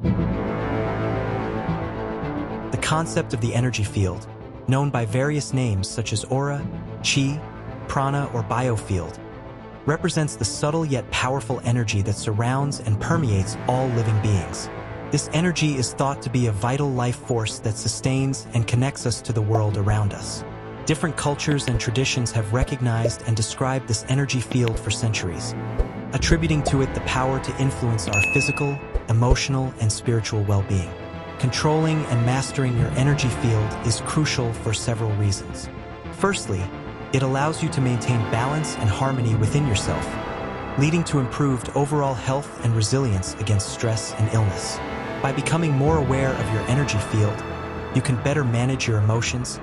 The concept of the energy field, known by various names such as aura, chi, prana, or biofield, represents the subtle yet powerful energy that surrounds and permeates all living beings. This energy is thought to be a vital life force that sustains and connects us to the world around us. Different cultures and traditions have recognized and described this energy field for centuries, attributing to it the power to influence our physical, emotional, and spiritual well-being. Controlling and mastering your energy field is crucial for several reasons. Firstly, it allows you to maintain balance and harmony within yourself, leading to improved overall health and resilience against stress and illness. By becoming more aware of your energy field, you can better manage your emotions,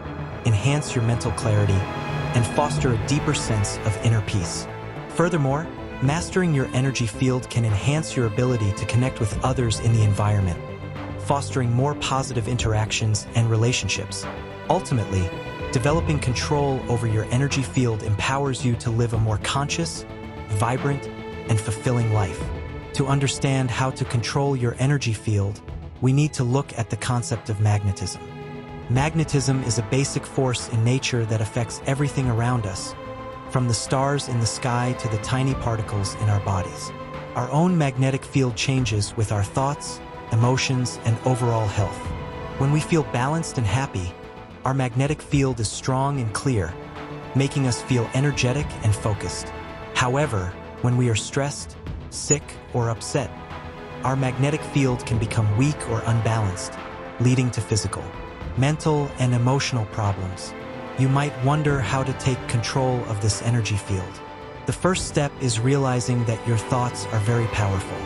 enhance your mental clarity, and foster a deeper sense of inner peace. Furthermore, mastering your energy field can enhance your ability to connect with others in the environment, fostering more positive interactions and relationships. Ultimately, developing control over your energy field empowers you to live a more conscious, vibrant, and fulfilling life. To understand how to control your energy field, we need to look at the concept of magnetism. Magnetism is a basic force in nature that affects everything around us, from the stars in the sky to the tiny particles in our bodies. Our own magnetic field changes with our thoughts, emotions, and overall health. When we feel balanced and happy, our magnetic field is strong and clear, making us feel energetic and focused. However, when we are stressed, sick, or upset, our magnetic field can become weak or unbalanced, leading to physical, mental, and emotional problems. You might wonder how to take control of this energy field. The first step is realizing that your thoughts are very powerful.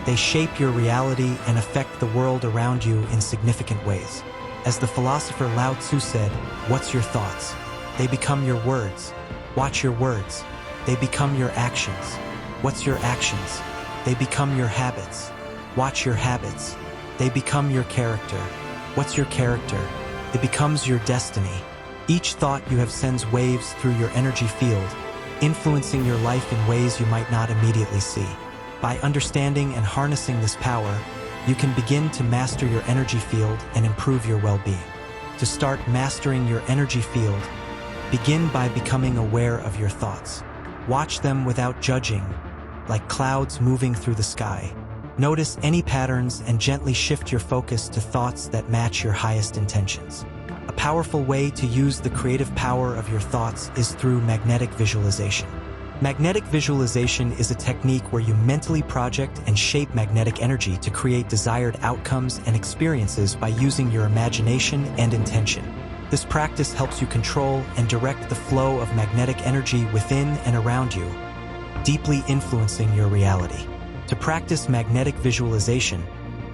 They shape your reality and affect the world around you in significant ways. As the philosopher Lao Tzu said, "What's your thoughts? They become your words. Watch your words. They become your actions. What's your actions? They become your habits. Watch your habits. They become your character. What's your character? It becomes your destiny." Each thought you have sends waves through your energy field, influencing your life in ways you might not immediately see. By understanding and harnessing this power, you can begin to master your energy field and improve your well-being. To start mastering your energy field, begin by becoming aware of your thoughts. Watch them without judging, like clouds moving through the sky. Notice any patterns and gently shift your focus to thoughts that match your highest intentions. A powerful way to use the creative power of your thoughts is through magnetic visualization. Magnetic visualization is a technique where you mentally project and shape magnetic energy to create desired outcomes and experiences by using your imagination and intention. This practice helps you control and direct the flow of magnetic energy within and around you, deeply influencing your reality. To practice magnetic visualization,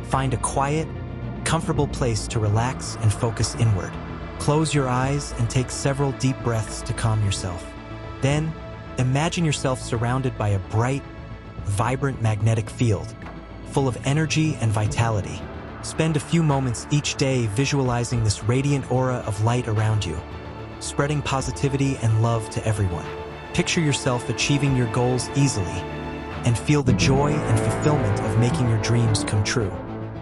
find a quiet, comfortable place to relax and focus inward. Close your eyes and take several deep breaths to calm yourself. Then, imagine yourself surrounded by a bright, vibrant magnetic field, full of energy and vitality. Spend a few moments each day visualizing this radiant aura of light around you, spreading positivity and love to everyone. Picture yourself achieving your goals easily, and feel the joy and fulfillment of making your dreams come true.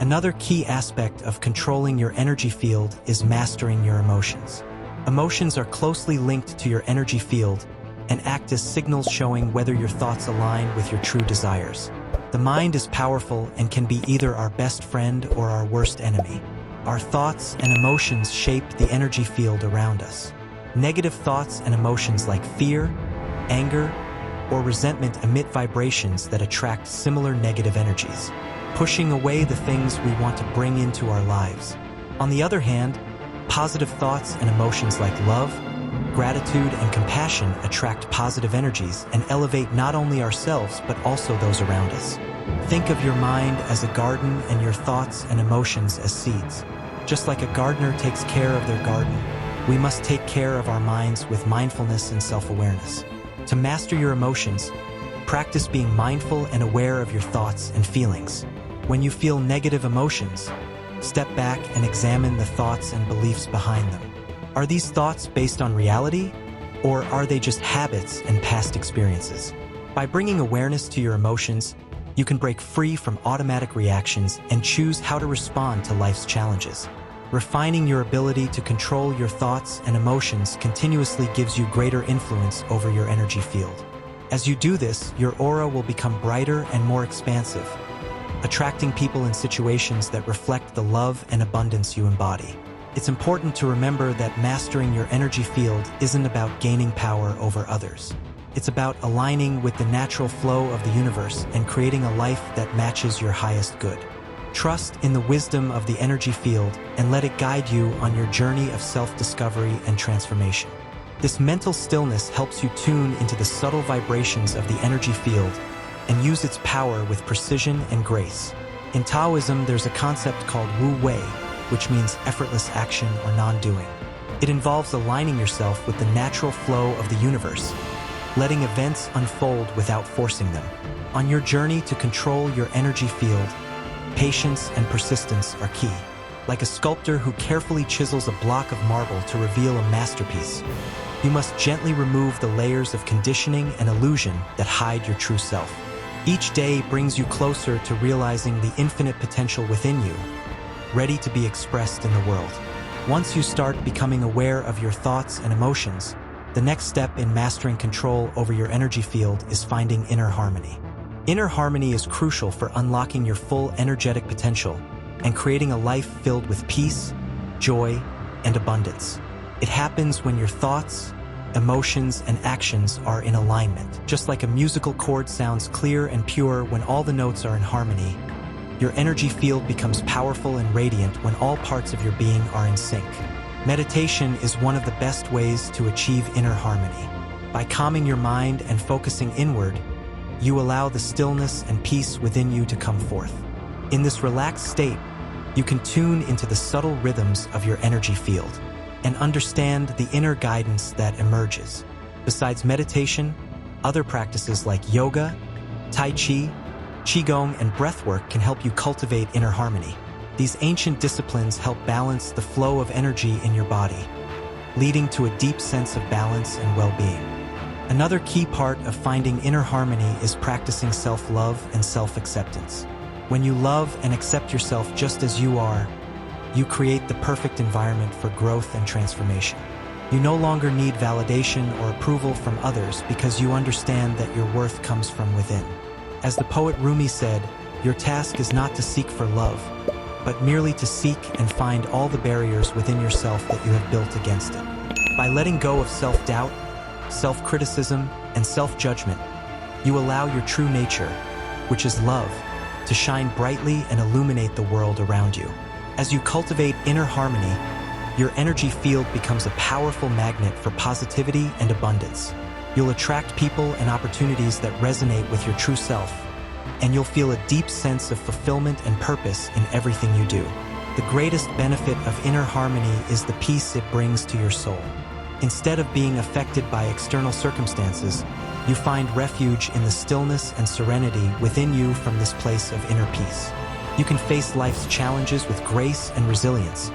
Another key aspect of controlling your energy field is mastering your emotions. Emotions are closely linked to your energy field and act as signals showing whether your thoughts align with your true desires. The mind is powerful and can be either our best friend or our worst enemy. Our thoughts and emotions shape the energy field around us. Negative thoughts and emotions like fear, anger, or resentment emit vibrations that attract similar negative energies, pushing away the things we want to bring into our lives. On the other hand, positive thoughts and emotions like love, gratitude, and compassion attract positive energies and elevate not only ourselves but also those around us. Think of your mind as a garden and your thoughts and emotions as seeds. Just like a gardener takes care of their garden, we must take care of our minds with mindfulness and self-awareness. To master your emotions, practice being mindful and aware of your thoughts and feelings. When you feel negative emotions, step back and examine the thoughts and beliefs behind them. Are these thoughts based on reality, or are they just habits and past experiences? By bringing awareness to your emotions, You can break free from automatic reactions and choose how to respond to life's challenges. Refining your ability to control your thoughts and emotions continuously gives you greater influence over your energy field. As you do this, your aura will become brighter and more expansive, attracting people and situations that reflect the love and abundance you embody. It's important to remember that mastering your energy field isn't about gaining power over others. It's about aligning with the natural flow of the universe and creating a life that matches your highest good. Trust in the wisdom of the energy field and let it guide you on your journey of self-discovery and transformation. This mental stillness helps you tune into the subtle vibrations of the energy field and use its power with precision and grace. In Taoism, there's a concept called Wu Wei, which means effortless action or non-doing. It involves aligning yourself with the natural flow of the universe, letting events unfold without forcing them. On your journey to control your energy field, patience and persistence are key. Like a sculptor who carefully chisels a block of marble to reveal a masterpiece, you must gently remove the layers of conditioning and illusion that hide your true self. Each day brings you closer to realizing the infinite potential within you, ready to be expressed in the world. Once you start becoming aware of your thoughts and emotions, the next step in mastering control over your energy field is finding inner harmony. Inner harmony is crucial for unlocking your full energetic potential and creating a life filled with peace, joy, and abundance. It happens when your thoughts, emotions, and actions are in alignment. Just like a musical chord sounds clear and pure when all the notes are in harmony, your energy field becomes powerful and radiant when all parts of your being are in sync. Meditation is one of the best ways to achieve inner harmony. By calming your mind and focusing inward, you allow the stillness and peace within you to come forth. In this relaxed state, you can tune into the subtle rhythms of your energy field and understand the inner guidance that emerges. Besides meditation, other practices like yoga, tai chi, qigong, and breathwork can help you cultivate inner harmony. These ancient disciplines help balance the flow of energy in your body, leading to a deep sense of balance and well-being. Another key part of finding inner harmony is practicing self-love and self-acceptance. When you love and accept yourself just as you are, you create the perfect environment for growth and transformation. You no longer need validation or approval from others because you understand that your worth comes from within. As the poet Rumi said, your task is not to seek for love, but merely to seek and find all the barriers within yourself that you have built against it. By letting go of self-doubt, self-criticism, and self-judgment, you allow your true nature, which is love, to shine brightly and illuminate the world around you. As you cultivate inner harmony, your energy field becomes a powerful magnet for positivity and abundance. You'll attract people and opportunities that resonate with your true self, and you'll feel a deep sense of fulfillment and purpose in everything you do. The greatest benefit of inner harmony is the peace it brings to your soul. Instead of being affected by external circumstances, you find refuge in the stillness and serenity within you. From this place of inner peace, you can face life's challenges with grace and resilience,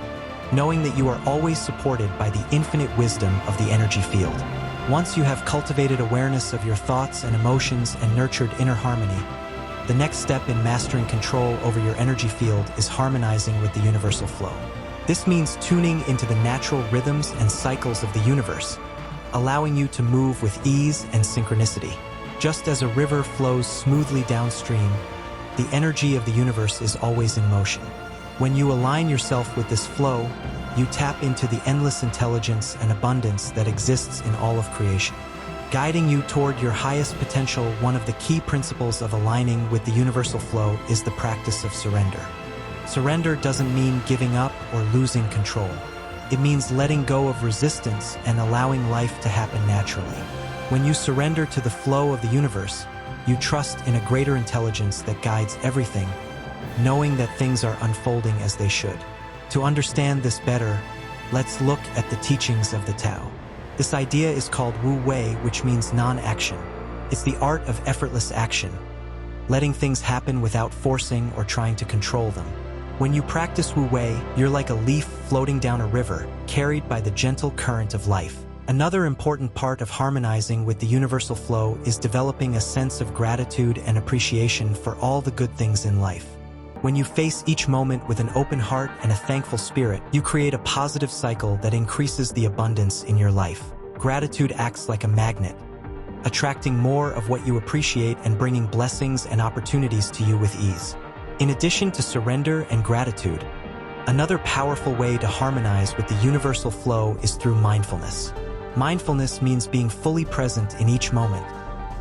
knowing that you are always supported by the infinite wisdom of the energy field. Once you have cultivated awareness of your thoughts and emotions and nurtured inner harmony, the next step in mastering control over your energy field is harmonizing with the universal flow. This means tuning into the natural rhythms and cycles of the universe, allowing you to move with ease and synchronicity. Just as a river flows smoothly downstream, the energy of the universe is always in motion. When you align yourself with this flow, you tap into the endless intelligence and abundance that exists in all of creation. Guiding you toward your highest potential, one of the key principles of aligning with the universal flow is the practice of surrender. Surrender doesn't mean giving up or losing control. It means letting go of resistance and allowing life to happen naturally. When you surrender to the flow of the universe, you trust in a greater intelligence that guides everything, knowing that things are unfolding as they should. To understand this better, let's look at the teachings of the Tao. This idea is called Wu Wei, which means non-action. It's the art of effortless action, letting things happen without forcing or trying to control them. When you practice Wu Wei, you're like a leaf floating down a river, carried by the gentle current of life. Another important part of harmonizing with the universal flow is developing a sense of gratitude and appreciation for all the good things in life. When you face each moment with an open heart and a thankful spirit, you create a positive cycle that increases the abundance in your life. Gratitude acts like a magnet, attracting more of what you appreciate and bringing blessings and opportunities to you with ease. In addition to surrender and gratitude, another powerful way to harmonize with the universal flow is through mindfulness. Mindfulness means being fully present in each moment,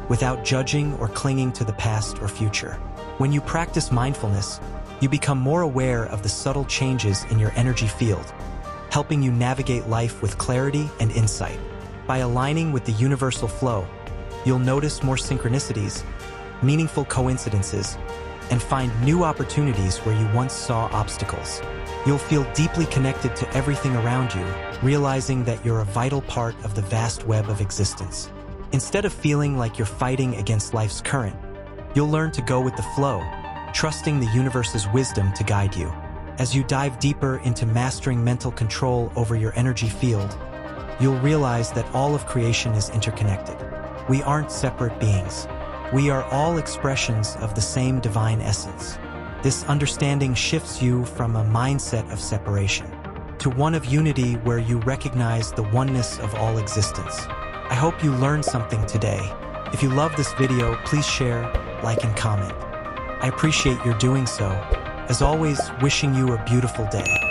without judging or clinging to the past or future. When you practice mindfulness, you become more aware of the subtle changes in your energy field, helping you navigate life with clarity and insight. By aligning with the universal flow, you'll notice more synchronicities, meaningful coincidences, and find new opportunities where you once saw obstacles. You'll feel deeply connected to everything around you, realizing that you're a vital part of the vast web of existence. Instead of feeling like you're fighting against life's current, you'll learn to go with the flow, trusting the universe's wisdom to guide you. As you dive deeper into mastering mental control over your energy field, you'll realize that all of creation is interconnected. We aren't separate beings. We are all expressions of the same divine essence. This understanding shifts you from a mindset of separation to one of unity where you recognize the oneness of all existence. I hope you learned something today. If you love this video, please share, like, and comment. I appreciate your doing so. As always, wishing you a beautiful day.